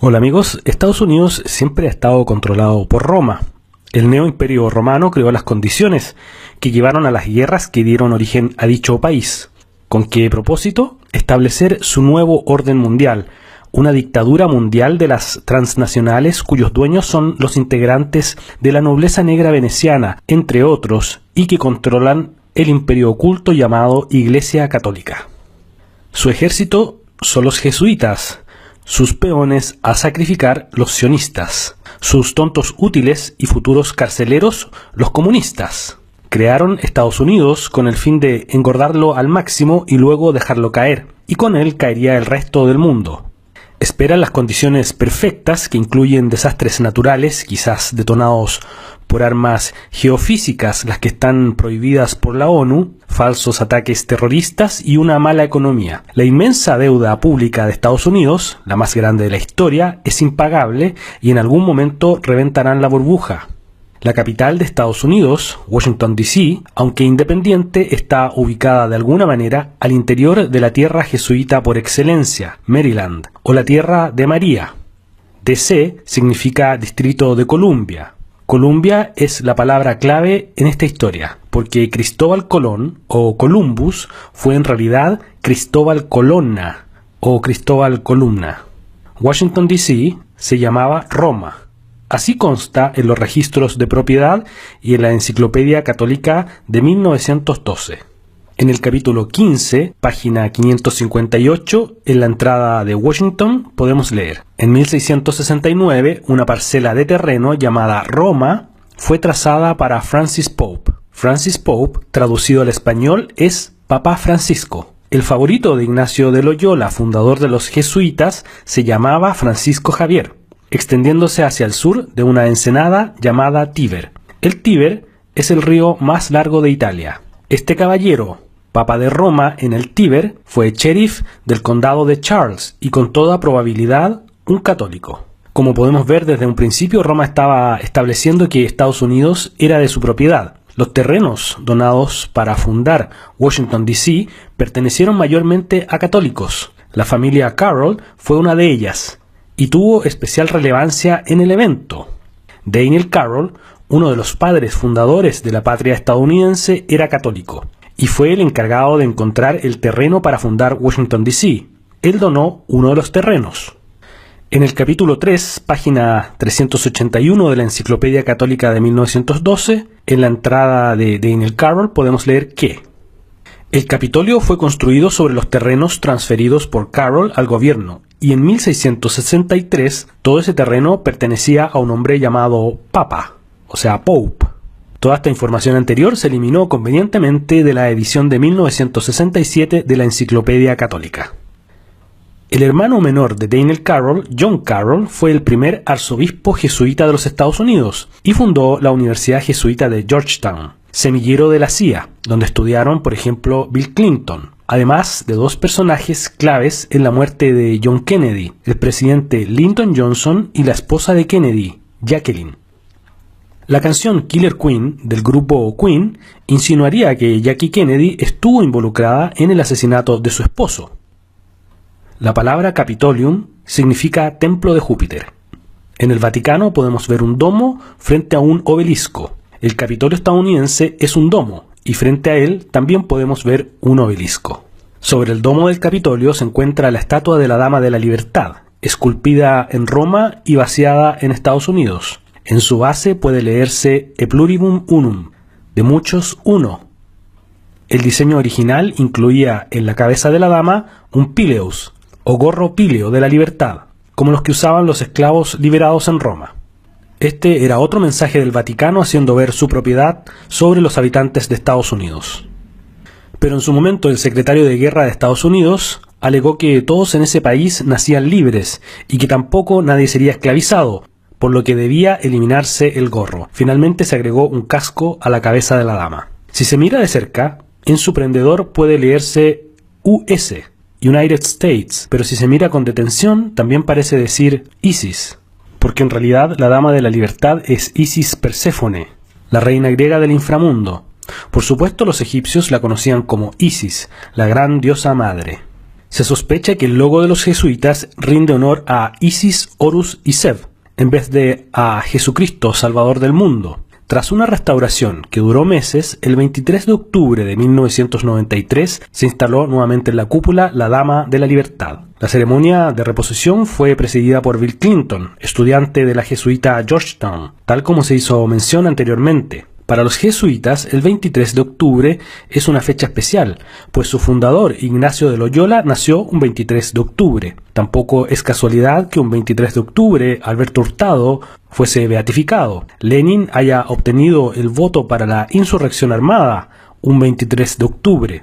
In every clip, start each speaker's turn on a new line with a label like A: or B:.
A: Hola amigos, Estados Unidos siempre ha estado controlado por Roma. El neoimperio romano creó las condiciones que llevaron a las guerras que dieron origen a dicho país. ¿Con qué propósito? Establecer su nuevo orden mundial, una dictadura mundial de las transnacionales cuyos dueños son los integrantes de la nobleza negra veneciana, entre otros, y que controlan el imperio oculto llamado Iglesia Católica. Su ejército son los jesuitas, sus peones a sacrificar los sionistas, sus tontos útiles y futuros carceleros los comunistas. Crearon Estados Unidos con el fin de engordarlo al máximo y luego dejarlo caer, y con él caería el resto del mundo. Esperan las condiciones perfectas que incluyen desastres naturales, quizás detonados por armas geofísicas, las que están prohibidas por la ONU, falsos ataques terroristas y una mala economía. La inmensa deuda pública de Estados Unidos, la más grande de la historia, es impagable y en algún momento reventarán la burbuja. La capital de Estados Unidos, Washington, D.C., aunque independiente, está ubicada de alguna manera al interior de la tierra jesuita por excelencia, Maryland, o la tierra de María. D.C. significa Distrito de Columbia. Columbia es la palabra clave en esta historia, porque Cristóbal Colón, o Columbus, fue en realidad Cristóbal Colonna, o Cristóbal Columna. Washington, D.C. se llamaba Roma. Así consta en los registros de propiedad y en la Enciclopedia Católica de 1912. En el capítulo 15, página 558, en la entrada de Washington, podemos leer: en 1669, una parcela de terreno llamada Roma fue trazada para Francis Pope. Francis Pope, traducido al español, es Papa Francisco. El favorito de Ignacio de Loyola, fundador de los jesuitas, se llamaba Francisco Javier, extendiéndose hacia el sur de una ensenada llamada Tíber. El Tíber es el río más largo de Italia. Este caballero, Papa de Roma en el Tíber, fue sheriff del condado de Charles y con toda probabilidad un católico. Como podemos ver desde un principio, Roma estaba estableciendo que Estados Unidos era de su propiedad. Los terrenos donados para fundar Washington, D.C. pertenecieron mayormente a católicos. La familia Carroll fue una de ellas y tuvo especial relevancia en el evento. Daniel Carroll, uno de los padres fundadores de la patria estadounidense, era católico y fue el encargado de encontrar el terreno para fundar Washington, D.C. Él donó uno de los terrenos. En el capítulo 3, página 381 de la Enciclopedia Católica de 1912, en la entrada de Daniel Carroll podemos leer que el Capitolio fue construido sobre los terrenos transferidos por Carroll al gobierno, y en 1663 todo ese terreno pertenecía a un hombre llamado Papa, o sea, Pope. Toda esta información anterior se eliminó convenientemente de la edición de 1967 de la Enciclopedia Católica. El hermano menor de Daniel Carroll, John Carroll, fue el primer arzobispo jesuita de los Estados Unidos y fundó la Universidad Jesuita de Georgetown, semillero de la CIA, donde estudiaron, por ejemplo, Bill Clinton, además de dos personajes claves en la muerte de John Kennedy, el presidente Lyndon Johnson y la esposa de Kennedy, Jacqueline. La canción Killer Queen del grupo Queen insinuaría que Jackie Kennedy estuvo involucrada en el asesinato de su esposo. La palabra Capitolium significa templo de Júpiter. En el Vaticano podemos ver un domo frente a un obelisco. El Capitolio estadounidense es un domo y frente a él también podemos ver un obelisco. Sobre el domo del Capitolio se encuentra la estatua de la Dama de la Libertad, esculpida en Roma y vaciada en Estados Unidos. En su base puede leerse E pluribus unum, de muchos uno. El diseño original incluía en la cabeza de la dama un pileus, o gorro píleo de la libertad, como los que usaban los esclavos liberados en Roma. Este era otro mensaje del Vaticano haciendo ver su propiedad sobre los habitantes de Estados Unidos. Pero en su momento el secretario de Guerra de Estados Unidos alegó que todos en ese país nacían libres y que tampoco nadie sería esclavizado, por lo que debía eliminarse el gorro. Finalmente se agregó un casco a la cabeza de la dama. Si se mira de cerca, en su prendedor puede leerse US, United States, pero si se mira con detención también parece decir ISIS, porque en realidad la Dama de la Libertad es Isis Perséfone, la reina griega del inframundo. Por supuesto los egipcios la conocían como Isis, la gran diosa madre. Se sospecha que el logo de los jesuitas rinde honor a Isis, Horus y Seb, en vez de a Jesucristo, Salvador del mundo. Tras una restauración que duró meses, el 23 de octubre de 1993 se instaló nuevamente en la cúpula la Dama de la Libertad. La ceremonia de reposición fue presidida por Bill Clinton, estudiante de la jesuita Georgetown, tal como se hizo mención anteriormente. Para los jesuitas, el 23 de octubre es una fecha especial, pues su fundador, Ignacio de Loyola, nació un 23 de octubre. Tampoco es casualidad que un 23 de octubre Alberto Hurtado fuese beatificado, Lenin haya obtenido el voto para la insurrección armada un 23 de octubre.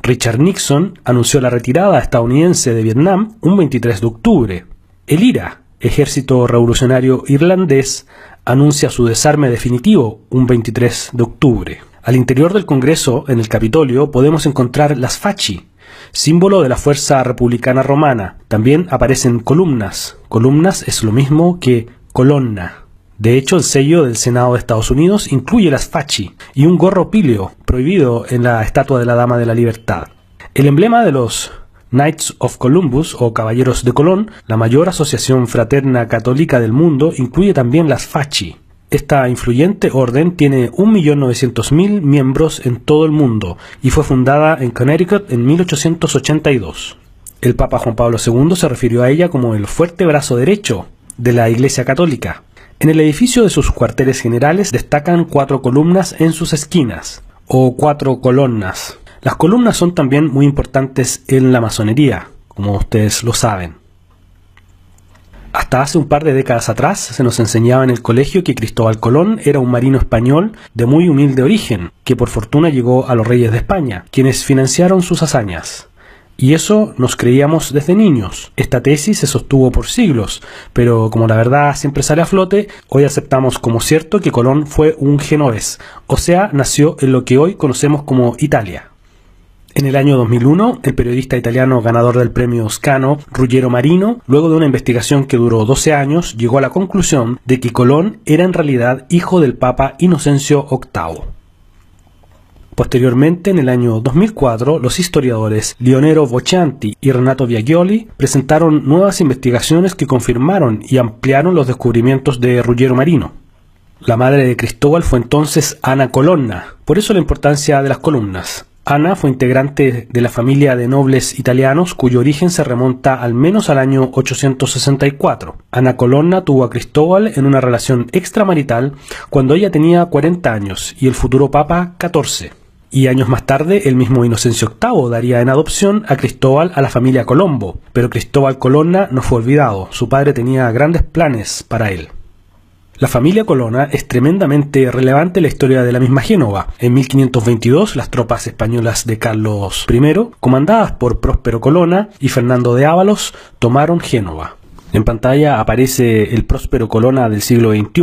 A: Richard Nixon anunció la retirada estadounidense de Vietnam un 23 de octubre. El IRA, Ejército Revolucionario Irlandés, anuncia su desarme definitivo un 23 de octubre. Al interior del Congreso, en el Capitolio, podemos encontrar las fasci, símbolo de la fuerza republicana romana. También aparecen columnas. Columnas es lo mismo que colonna. De hecho, el sello del Senado de Estados Unidos incluye las fasci y un gorro píleo, prohibido en la estatua de la Dama de la Libertad. El emblema de los Knights of Columbus o Caballeros de Colón, la mayor asociación fraterna católica del mundo, incluye también las fasci. Esta influyente orden tiene 1.900.000 miembros en todo el mundo y fue fundada en Connecticut en 1882. El Papa Juan Pablo II se refirió a ella como el fuerte brazo derecho de la Iglesia Católica. En el edificio de sus cuarteles generales destacan 4 columnas en sus esquinas, o 4 colonnas. Las columnas son también muy importantes en la masonería, como ustedes lo saben. Hasta hace un par de décadas atrás se nos enseñaba en el colegio que Cristóbal Colón era un marino español de muy humilde origen, que por fortuna llegó a los reyes de España, quienes financiaron sus hazañas. Y eso nos creíamos desde niños. Esta tesis se sostuvo por siglos, pero como la verdad siempre sale a flote, hoy aceptamos como cierto que Colón fue un genovés, o sea, nació en lo que hoy conocemos como Italia. En el año 2001, el periodista italiano ganador del premio Scano, Ruggero Marino, luego de una investigación que duró 12 años, llegó a la conclusión de que Colón era en realidad hijo del Papa Inocencio VIII. Posteriormente, en el año 2004, los historiadores Leonero Boccianti y Renato Viaggioli presentaron nuevas investigaciones que confirmaron y ampliaron los descubrimientos de Ruggero Marino. La madre de Cristóbal fue entonces Ana Colonna, por eso la importancia de las columnas. Ana fue integrante de la familia de nobles italianos cuyo origen se remonta al menos al año 864. Ana Colonna tuvo a Cristóbal en una relación extramarital cuando ella tenía 40 años y el futuro papa 14. Y años más tarde el mismo Inocencio VIII daría en adopción a Cristóbal a la familia Colombo, pero Cristóbal Colonna no fue olvidado, su padre tenía grandes planes para él. La familia Colonna es tremendamente relevante en la historia de la misma Génova. En 1522, las tropas españolas de Carlos I, comandadas por Próspero Colonna y Fernando de Ávalos, tomaron Génova. En pantalla aparece el Próspero Colonna del siglo XXI,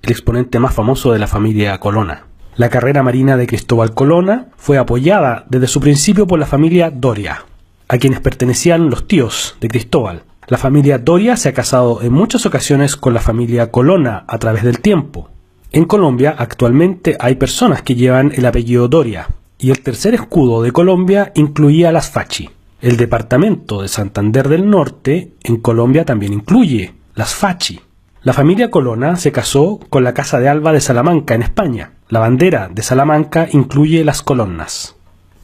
A: el exponente más famoso de la familia Colonna. La carrera marina de Cristóbal Colonna fue apoyada desde su principio por la familia Doria, a quienes pertenecían los tíos de Cristóbal. La familia Doria se ha casado en muchas ocasiones con la familia Colonna a través del tiempo. En Colombia actualmente hay personas que llevan el apellido Doria, y el tercer escudo de Colombia incluía las fasci. El departamento de Santander del Norte en Colombia también incluye las fasci. La familia Colonna se casó con la Casa de Alba de Salamanca en España. La bandera de Salamanca incluye las columnas.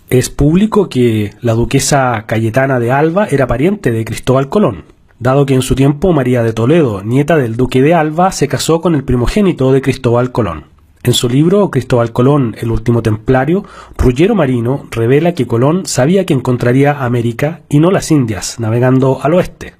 A: Es público que la duquesa Cayetana de Alba era pariente de Cristóbal Colón, dado que en su tiempo María de Toledo, nieta del duque de Alba, se casó con el primogénito de Cristóbal Colón. En su libro Cristóbal Colón, el último templario, Ruggero Marino revela que Colón sabía que encontraría América y no las Indias, navegando al oeste.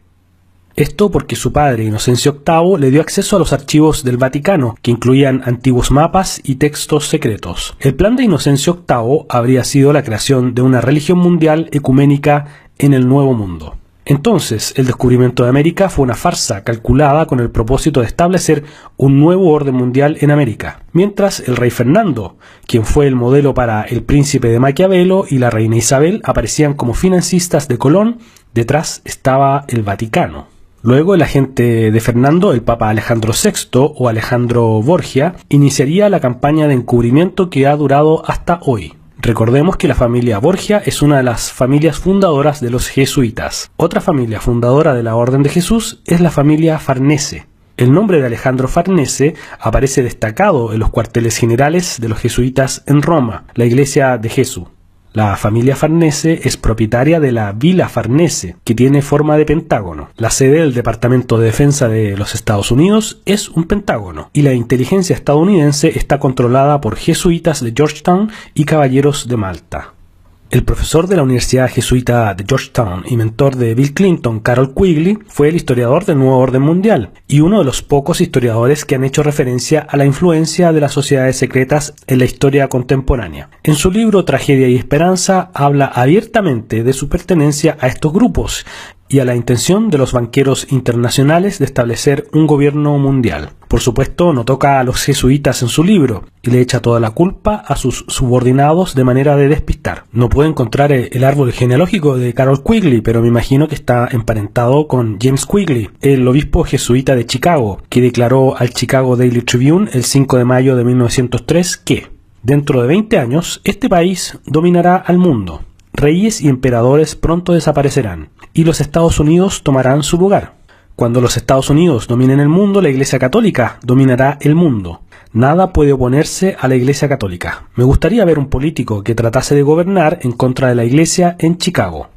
A: Esto porque su padre, Inocencio VIII, le dio acceso a los archivos del Vaticano, que incluían antiguos mapas y textos secretos. El plan de Inocencio VIII habría sido la creación de una religión mundial ecuménica en el Nuevo Mundo. Entonces, el descubrimiento de América fue una farsa calculada con el propósito de establecer un nuevo orden mundial en América, mientras el rey Fernando, quien fue el modelo para el príncipe de Maquiavelo, y la reina Isabel aparecían como financistas de Colón, detrás estaba el Vaticano. Luego el agente de Fernando, el Papa Alejandro VI o Alejandro Borgia, iniciaría la campaña de encubrimiento que ha durado hasta hoy. Recordemos que la familia Borgia es una de las familias fundadoras de los jesuitas. Otra familia fundadora de la Orden de Jesús es la familia Farnese. El nombre de Alejandro Farnese aparece destacado en los cuarteles generales de los jesuitas en Roma, la iglesia de Jesús. La familia Farnese es propietaria de la Villa Farnese, que tiene forma de pentágono. La sede del Departamento de Defensa de los Estados Unidos es un pentágono, y la inteligencia estadounidense está controlada por jesuitas de Georgetown y caballeros de Malta. El profesor de la Universidad Jesuita de Georgetown y mentor de Bill Clinton, Carroll Quigley, fue el historiador del Nuevo Orden Mundial y uno de los pocos historiadores que han hecho referencia a la influencia de las sociedades secretas en la historia contemporánea. En su libro Tragedia y Esperanza habla abiertamente de su pertenencia a estos grupos y a la intención de los banqueros internacionales de establecer un gobierno mundial. Por supuesto, no toca a los jesuitas en su libro y le echa toda la culpa a sus subordinados de manera de despistar. No puedo encontrar el árbol genealógico de Carroll Quigley, pero me imagino que está emparentado con James Quigley, el obispo jesuita de Chicago, que declaró al Chicago Daily Tribune el 5 de mayo de 1903 que dentro de 20 años este país dominará al mundo. Reyes y emperadores pronto desaparecerán y los Estados Unidos tomarán su lugar. Cuando los Estados Unidos dominen el mundo, la Iglesia Católica dominará el mundo. Nada puede oponerse a la Iglesia Católica. Me gustaría ver un político que tratase de gobernar en contra de la Iglesia en Chicago.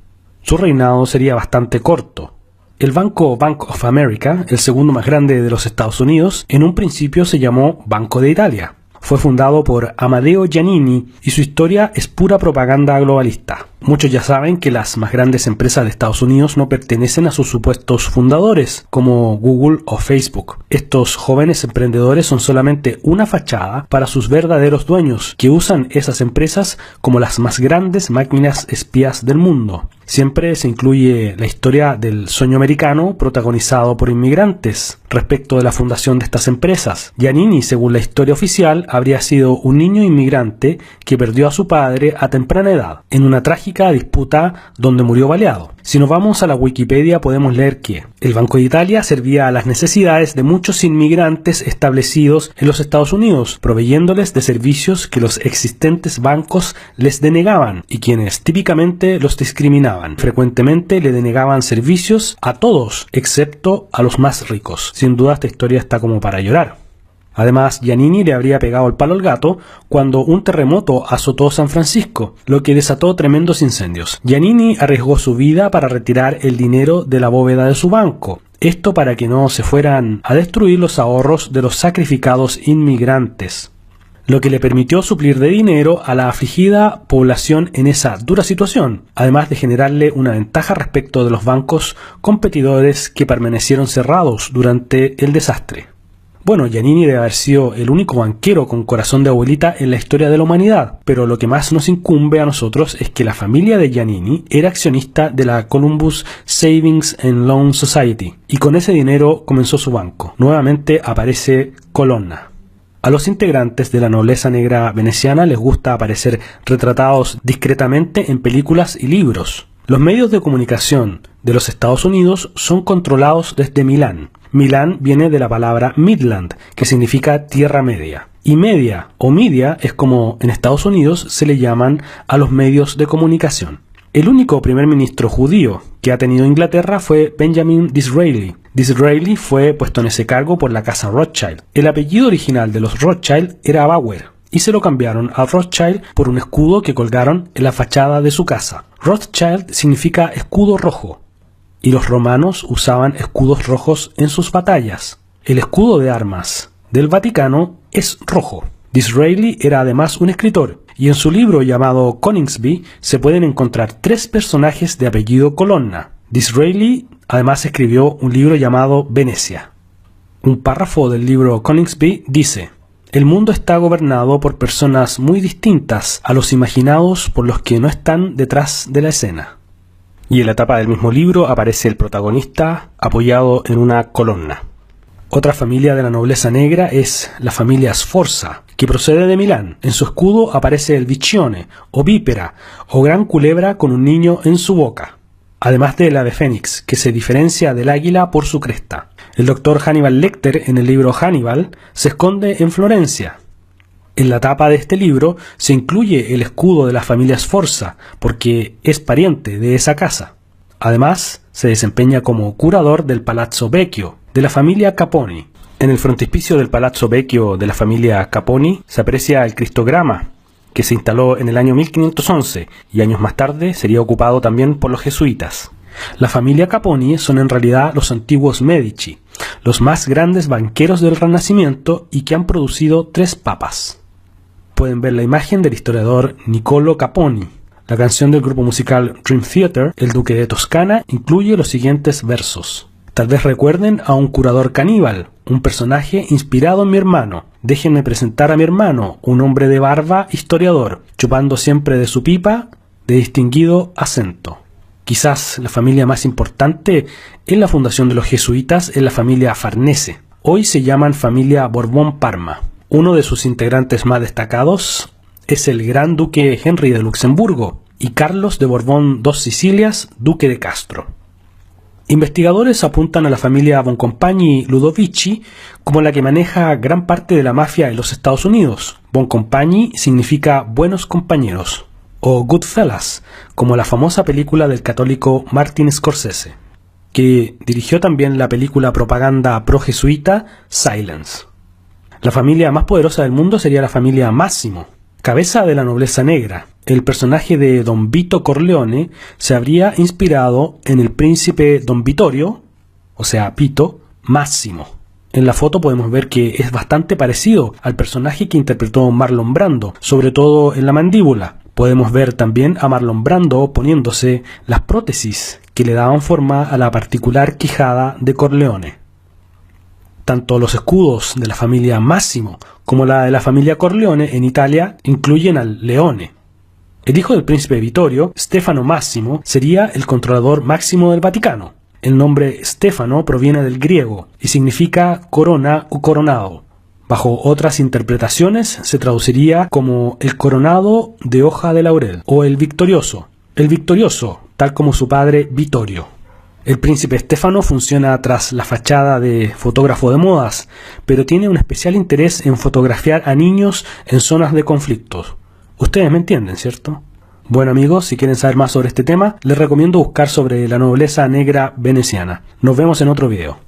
A: Su reinado sería bastante corto. El Bank of America, el segundo más grande de los Estados Unidos, en un principio se llamó Banco de Italia. Fue fundado por Amadeo Giannini y su historia es pura propaganda globalista. Muchos ya saben que las más grandes empresas de Estados Unidos no pertenecen a sus supuestos fundadores, como Google o Facebook. Estos jóvenes emprendedores son solamente una fachada para sus verdaderos dueños, que usan esas empresas como las más grandes máquinas espías del mundo. Siempre se incluye la historia del sueño americano protagonizado por inmigrantes respecto de la fundación de estas empresas. Giannini, según la historia oficial, habría sido un niño inmigrante que perdió a su padre a temprana edad, en una trágica disputa donde murió baleado. Si nos vamos a la Wikipedia podemos leer que el Banco de Italia servía a las necesidades de muchos inmigrantes establecidos en los Estados Unidos, proveyéndoles de servicios que los existentes bancos les denegaban y quienes típicamente los discriminaban. Frecuentemente le denegaban servicios a todos, excepto a los más ricos. Sin duda esta historia está como para llorar. Además, Giannini le habría pegado el palo al gato cuando un terremoto azotó San Francisco, lo que desató tremendos incendios. Giannini arriesgó su vida para retirar el dinero de la bóveda de su banco. Esto para que no se fueran a destruir los ahorros de los sacrificados inmigrantes, lo que le permitió suplir de dinero a la afligida población en esa dura situación, además de generarle una ventaja respecto de los bancos competidores que permanecieron cerrados durante el desastre. Bueno, Giannini debe haber sido el único banquero con corazón de abuelita en la historia de la humanidad, pero lo que más nos incumbe a nosotros es que la familia de Giannini era accionista de la Columbus Savings and Loan Society, y con ese dinero comenzó su banco. Nuevamente aparece Colonna. A los integrantes de la nobleza negra veneciana les gusta aparecer retratados discretamente en películas y libros. Los medios de comunicación de los Estados Unidos son controlados desde Milán. Milán viene de la palabra Midland, que significa Tierra Media. Y media o media es como en Estados Unidos se le llaman a los medios de comunicación. El único primer ministro judío que ha tenido Inglaterra fue Benjamin Disraeli. Disraeli fue puesto en ese cargo por la casa Rothschild. El apellido original de los Rothschild era Bauer, y se lo cambiaron a Rothschild por un escudo que colgaron en la fachada de su casa. Rothschild significa escudo rojo, y los romanos usaban escudos rojos en sus batallas. El escudo de armas del Vaticano es rojo. Disraeli era además un escritor, y en su libro llamado Coningsby se pueden encontrar 3 personajes de apellido Colonna. Disraeli además escribió un libro llamado Venecia. Un párrafo del libro Coningsby dice: el mundo está gobernado por personas muy distintas a los imaginados por los que no están detrás de la escena. Y en la tapa del mismo libro aparece el protagonista apoyado en una colonna. Otra familia de la nobleza negra es la familia Sforza, que procede de Milán. En su escudo aparece el Biccione, o vípera, o gran culebra con un niño en su boca, además del ave fénix, que se diferencia del águila por su cresta. El doctor Hannibal Lecter, en el libro Hannibal, se esconde en Florencia. En la tapa de este libro se incluye el escudo de la familia Sforza, porque es pariente de esa casa. Además, se desempeña como curador del Palazzo Vecchio, de la familia Caponi. En el frontispicio del Palazzo Vecchio de la familia Caponi se aprecia el Cristograma, que se instaló en el año 1511 y años más tarde sería ocupado también por los jesuitas. La familia Caponi son en realidad los antiguos Medici, los más grandes banqueros del Renacimiento y que han producido 3 papas. Pueden ver la imagen del historiador Niccolò Caponi. La canción del grupo musical Dream Theater, El Duque de Toscana, incluye los siguientes versos. Tal vez recuerden a un curador caníbal, un personaje inspirado en mi hermano. Déjenme presentar a mi hermano, un hombre de barba, historiador, chupando siempre de su pipa, de distinguido acento. Quizás la familia más importante en la fundación de los jesuitas es la familia Farnese. Hoy se llaman familia Borbón-Parma. Uno de sus integrantes más destacados es el gran duque Henry de Luxemburgo y Carlos de Borbón dos Sicilias, duque de Castro. Investigadores apuntan a la familia Boncompagni-Ludovici como la que maneja gran parte de la mafia en los Estados Unidos. Boncompagni significa buenos compañeros, o Goodfellas, como la famosa película del católico Martin Scorsese, que dirigió también la película propaganda pro-jesuita Silence. La familia más poderosa del mundo sería la familia Massimo, cabeza de la nobleza negra. El personaje de Don Vito Corleone se habría inspirado en el príncipe Don Vittorio, o sea, Vito, Massimo. En la foto podemos ver que es bastante parecido al personaje que interpretó Marlon Brando, sobre todo en la mandíbula. Podemos ver también a Marlon Brando poniéndose las prótesis que le daban forma a la particular quijada de Corleone. Tanto los escudos de la familia Massimo como la de la familia Corleone en Italia incluyen al leone. El hijo del príncipe Vittorio, Stefano Massimo, sería el controlador máximo del Vaticano. El nombre Stefano proviene del griego y significa corona o coronado. Bajo otras interpretaciones se traduciría como el coronado de hoja de laurel o el victorioso, tal como su padre Vittorio. El príncipe Stefano funciona tras la fachada de fotógrafo de modas, pero tiene un especial interés en fotografiar a niños en zonas de conflictos. Ustedes me entienden, ¿cierto? Bueno amigos, si quieren saber más sobre este tema, les recomiendo buscar sobre la nobleza negra veneciana. Nos vemos en otro video.